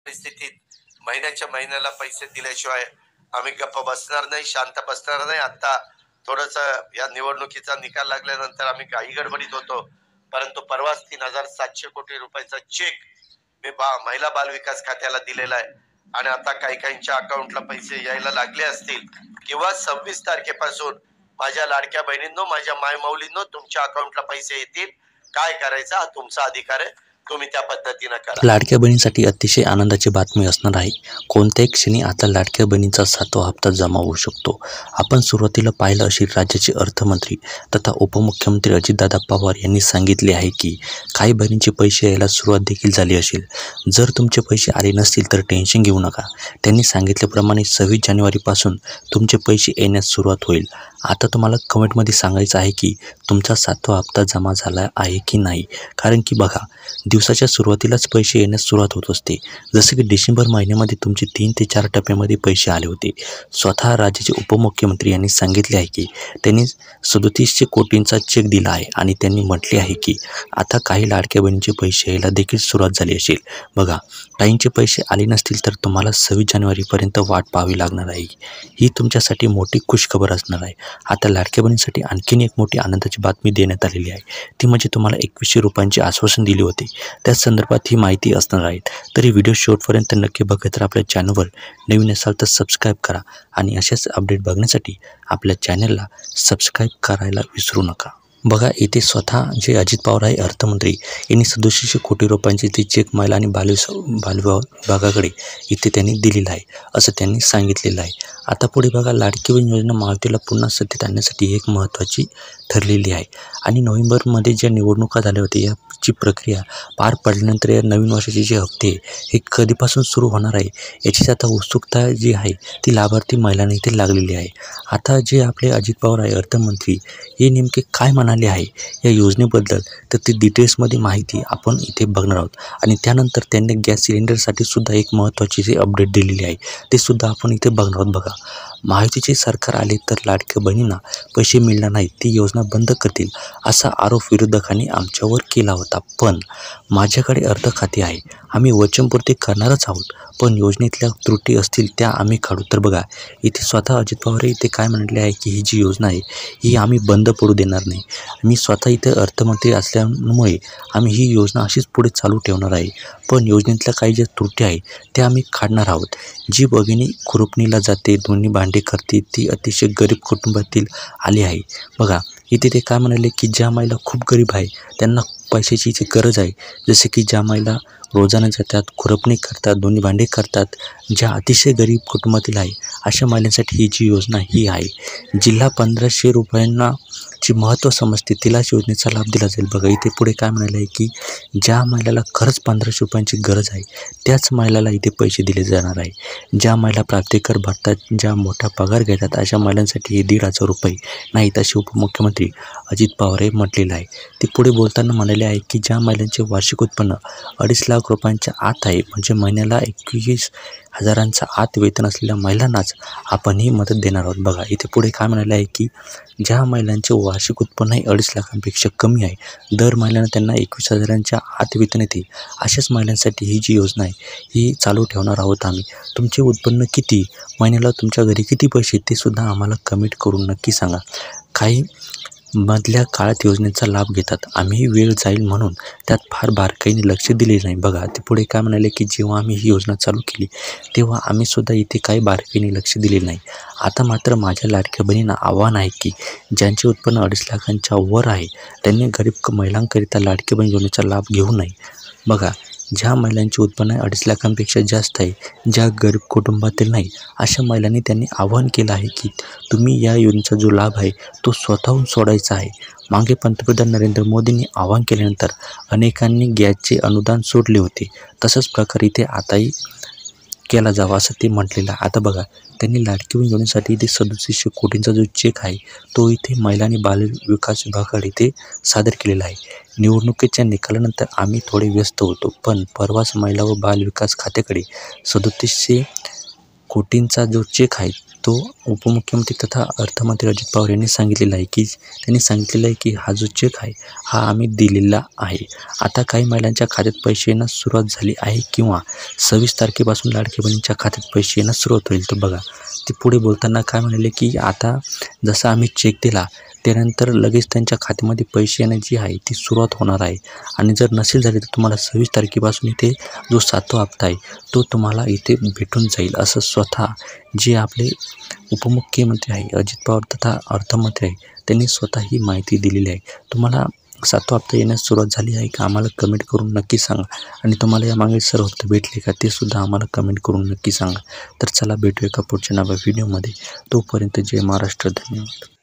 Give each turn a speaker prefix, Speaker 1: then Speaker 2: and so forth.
Speaker 1: परिस्थितीत महिन्याच्या महिन्याला पैसे दिल्याशिवाय आम्ही गप्प बसणार नाही, शांत बसणार नाही. आता थोडस या निवडणुकीचा निकाल लागल्यानंतर आम्ही काही गडबडीत होतो, परंतु परवाच 3,700 कोटी रुपयाचा चेक मी महिला बाल विकास खात्याला दिलेला आहे आणि आता काही काहींच्या अकाउंटला पैसे यायला लागले असतील किंवा 26 तारखेपासून माझ्या लाडक्या बहिणींनो, माझ्या मायमौलींनो, तुमच्या अकाउंटला पैसे येतील. काय करायचा हा तुमचा अधिकार आहे, तुम्ही त्या पद्धतीनं करा.
Speaker 2: लाडक्या बहिणींसाठी अतिशय आनंदाची बातमी असणार आहे. कोणत्याही क्षणी आता लाडक्या बहिणींचा 7वा हप्ता जमा होऊ शकतो. आपण सुरुवातीला पाहिलं अशी राज्याचे अर्थमंत्री तथा उपमुख्यमंत्री अजितदादा पवार यांनी सांगितले आहे की काही बहिणींचे पैसे यायला सुरुवात देखील झाली असेल. जर तुमचे पैसे आले नसतील तर टेन्शन घेऊ नका. त्यांनी सांगितल्याप्रमाणे 26 जानेवारीपासून तुमचे पैसे येण्यास सुरुवात होईल. आता तुम्हाला कमेंटमध्ये सांगायचं आहे की तुमचा 7वा हप्ता जमा झाला आहे की नाही. कारण की बघा, दिवसाच्या सुरुवातीलाच पैसे येण्यास सुरुवात होत असते. जसे की डिसेंबर महिन्यामध्ये तुमचे 3 ते 4 टप्प्यामध्ये पैसे आले होते. स्वतः राज्याचे उपमुख्यमंत्री यांनी सांगितले आहे की त्यांनी 3700 कोटींचा चेक दिला आहे आणि त्यांनी म्हटले आहे की आता काही लाडक्या बहिणींचे पैसे यायला देखील सुरुवात झाली असेल. बघा, काहींचे पैसे आले नसतील तर तुम्हाला 26 जानेवारीपर्यंत वाट पाहावी लागणार आहे. ही तुमच्यासाठी मोठी खुशखबर असणार आहे. आता लाडक्या बहिणींसाठी आणखीन एक मोठी आनंदाची बातमी देण्यात आलेली आहे. ती म्हणजे तुम्हाला 2100 रुपयांचे आश्वासन दिले होते. त्या संदर्भात ही माहिती असणार आहे. तरी व्हिडिओ शेवटपर्यंत नक्की बघत तर आपल्या चॅनलवर नवीन असाल तर सबस्क्राईब करा आणि अशाच अपडेट बघण्यासाठी आपल्या चॅनलला सबस्क्राईब करायला विसरू नका. बघा, इथे स्वतः जे अजित पवार आहे अर्थमंत्री यांनी 3700 कोटी रुपयांचे ते चेक महिला आणि बालविवाह विभागाकडे इथे त्यांनी दिलेलं आहे असं त्यांनी सांगितलेलं आहे. आता पुढे बघा, लाडकी बहीण योजना महायुतीला पुन्हा सत्तेत आणण्यासाठी एक महत्त्वाची ठरलेली आहे आणि नोव्हेंबरमध्ये ज्या निवडणुका झाल्या होत्या याची प्रक्रिया पार पडल्यानंतर या नवीन वर्षाचे जे हप्ते हे कधीपासून सुरू होणार आहे याचीच आता उत्सुकता जी आहे ती लाभार्थी महिलांना इथे लागलेली आहे. आता जे आपले अजित पवार आहे अर्थमंत्री हे नेमके काय म्हणाले आहे या योजनेबद्दल तर ते डिटेल्समध्ये माहिती आपण इथे बघणार आहोत. आणि त्यानंतर त्यांनी गॅस सिलेंडरसाठी सुद्धा एक महत्त्वाची जे अपडेट दिलेली आहे ते सुद्धा आपण इथे बघणार आहोत. बघा, महायुतीचे सरकार आले तर लाडक्या बहिणींना पैसे मिळणार नाहीत, ती योजना बंद करतील असा आरोप विरोधकांनी आमच्यावर केला होता. पण माझ्याकडे अर्थ खाते आहे, आम्ही वचनपूर्ती करणारच आहोत, पण योजनेतल्या त्रुटी असतील त्या आम्ही काढू. तर बघा, इथे स्वतः अजित पवार इथे काय म्हटले आहे की ही जी योजना आहे ही आम्ही बंद पडू देणार नाही. मी स्वतः इथे अर्थमंत्री असल्यामुळे आम्ही ही योजना अशीच पुढे चालू ठेवणार आहे, पण योजनेतल्या काही ज्या त्रुटी आहे त्या आम्ही काढणार आहोत. जी भगिनी खुरपणीला जाते, दोन्ही भांडे करते, ती अतिशय गरीब कुटुंबातील आली आहे. बघा, इथे ते काय म्हणाले की ज्या महिला खूप गरीब आहे त्यांना पैशाची जी गरज आहे, जसे की ज्या महिला रोजाना जातात, खुरपणी करतात, दोन्ही भांडे करतात, ज्या अतिशय गरीब कुटुंबातील आहे अशा महिलांसाठी ही जी योजना ही आहे. जिल्हा 1500 रुपयांना जी महत्त्व समजते तिलाच योजनेचा लाभ दिला जाईल. बघा, इथे पुढे काय म्हणाले आहे की ज्या महिलाला खरंच 1500 रुपयांची गरज आहे त्याच महिलाला इथे पैसे दिले जाणार आहे. ज्या महिला प्राप्तिकर भरतात, ज्या मोठा पगार घेतात अशा महिलांसाठी हे 1,500 रुपये नाहीत असे उपमुख्यमंत्री अजित पवार हे म्हटलेलं आहे. ते पुढे बोलताना म्हणाले आहे की ज्या महिलांचे वार्षिक उत्पन्न 2.5 लाख रुपयांच्या आत आहे, म्हणजे महिन्याला 21,000च्या आत वेतन असलेल्या महिलांनाच आपण ही मदत देणार आहोत. बघा, इथे पुढे काय म्हणाले आहे की ज्या महिलांचे वार्षिक उत्पन्न हे 2.5 लाखांपेक्षा कमी आहे, दर महिन्याला त्यांना 21,000च्या आत वेतन येते, अशाच महिलांसाठी ही जी योजना आहे ही चालू ठेवणार आहोत आम्ही. तुमचे उत्पन्न किती, महिन्याला तुमच्या घरी किती पैसे ते सुद्धा आम्हाला कमेंट करून नक्की सांगा. काही मधल्या काळात योजनेचा लाभ घेतात, आम्ही वेळ जाईल म्हणून त्यात फार बारकाईने लक्ष दिले नाही. बघा, ते पुढे काय म्हणाले की जेव्हा आम्ही ही योजना चालू केली तेव्हा आम्ही सुद्धा इथे काही बारकाईने लक्ष दिले नाही. आता मात्र माझ्या लाडक्या बहिणींना आव्हान आहे की ज्यांचे उत्पन्न 2.5 लाखांच्या वर आहे त्यांनी गरीब महिलांकरिता लाडकी बहीण योजनेचा लाभ घेऊ नये. बघा, ज्या महिलांचे उत्पन्न 2.5 लाखांपेक्षा जास्त आहे, ज्या गरीब कुटुंबातील नाही अशा महिलांनी त्यांनी आवाहन केलं आहे की तुम्ही या योजनेचा जो लाभ आहे तो स्वतःहून सोडायचा आहे. मागे पंतप्रधान नरेंद्र मोदींनी आवाहन केल्यानंतर अनेकांनी गॅसचे अनुदान सोडले होते. तसंच प्रकार इथे आताही केला जावा असं ते म्हटलेलं आहे. आता बघा, त्यांनी लाडकी बहीण योजनेसाठी इथे 3700 कोटींचा जो चेक आहे तो इथे महिला आणि बाल विकास विभागाकडे इथे सादर केलेला आहे. निवडणुकीच्या निकालानंतर आम्ही थोडे व्यस्त होतो, पण परवाच महिला व बाल विकास खात्याकडे 3700 कोटींचा जो चेक आहे तो उपमुख्यमंत्री तथा अर्थमंत्री अजित पवार यांनी सांगितलेला आहे की हा जो चेक आहे हा आम्ही दिलेला आहे. आता काही महिलांच्या खात्यात पैसे येण्यास सुरुवात झाली आहे किंवा 26 तारखेपासून लाडक्या बहिणींच्या खात्यात पैसे येण्यास सुरुवात होईल. तर बघा ते पुढे बोलताना काय म्हणाले की आता जसा आम्ही चेक दिला त्यानंतर लगेच त्यांच्या खात्यामध्ये पैसे येण्याची आहे ती सुरुवात होणार आहे आणि जर नसेल झाली तर तुम्हाला 26 तारखेपासून इथे जो 7वा हप्ता आहे तो तुम्हाला इथे भेटून जाईल, असं स्वतः जे आपले उपमुख्यमंत्री आहे अजित पवार तथा अर्थमंत्री आहे त्यांनी स्वतः ही माहिती दिलेली आहे. तुम्हाला 7वा हप्ता येण्यास सुरुवात झाली आहे का आम्हाला कमेंट करून नक्की सांगा आणि तुम्हाला यामागे सर्व हप्ते भेटले का ते सुद्धा आम्हाला कमेंट करून नक्की सांगा. तर चला भेटूया एका पुढच्या नव्या व्हिडिओमध्ये. तोपर्यंत जय महाराष्ट्र. धन्यवाद.